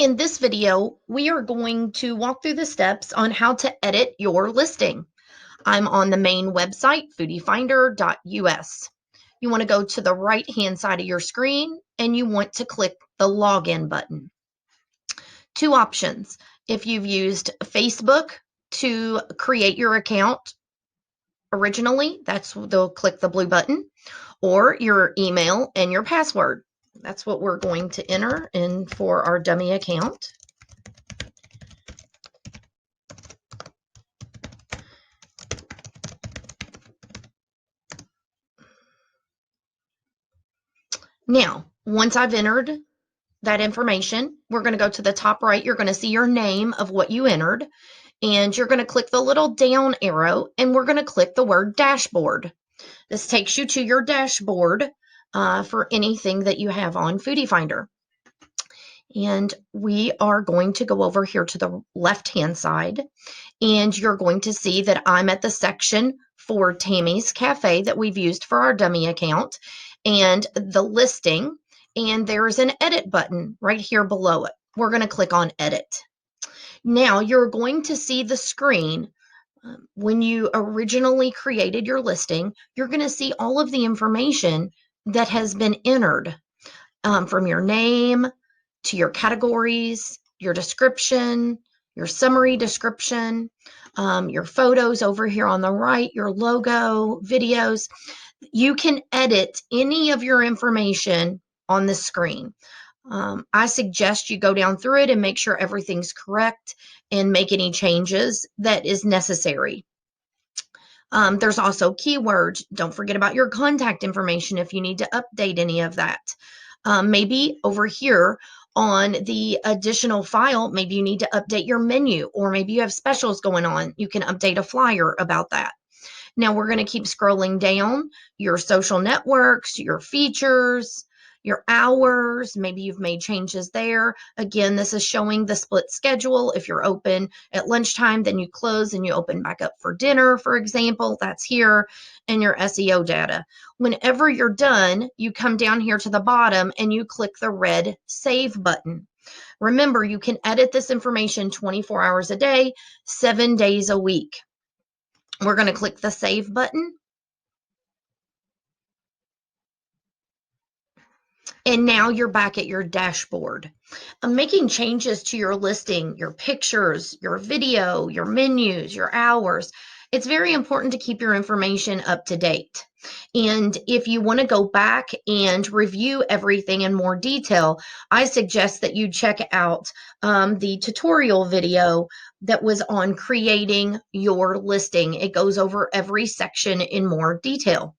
In this video, we are going to walk through the steps on how to edit your listing. I'm on the main website, foodiefinder.us. You want to go to the right-hand side of your screen and you want to click the login button. Two options. If you've used Facebook to create your account originally, they'll click the blue button, or your email and your password. That's what we're going to enter in for our dummy account. Now, once I've entered that information, we're going to go to the top right. You're going to see your name of what you entered, and you're going to click the little down arrow, and we're going to click the word dashboard. This takes you to your dashboard for anything that you have on Foodie Finder. And we are going to go over here to the left-hand side, and you're going to see that I'm at the section for Tammy's Cafe that we've used for our dummy account, and the listing, and there's an edit button right here below it. We're going to click on edit. Now you're going to see the screen. When you originally created your listing, you're going to see all of the information that has been entered, from your name to your categories, your description, your summary description, your photos over here on the right, your logo, videos. You can edit any of your information on the screen. I suggest you go down through it and make sure everything's correct and make any changes that is necessary. There's also keywords. Don't forget about your contact information if you need to update any of that. Maybe over here on the additional file, maybe you need to update your menu, or maybe you have specials going on. You can update a flyer about that. Now we're going to keep scrolling down. Your social networks, your features, your hours, maybe you've made changes there. Again, this is showing the split schedule. If you're open at lunchtime, then you close and you open back up for dinner, for example. That's here. And your SEO data. Whenever you're done, you come down here to the bottom and you click the red Save button. Remember, you can edit this information 24 hours a day, 7 days a week. We're going to click the Save button. And now you're back at your dashboard. Making changes to your listing, your pictures, your video, your menus, your hours. It's very important to keep your information up to date. And if you want to go back and review everything in more detail, I suggest that you check out the tutorial video that was on creating your listing. It goes over every section in more detail.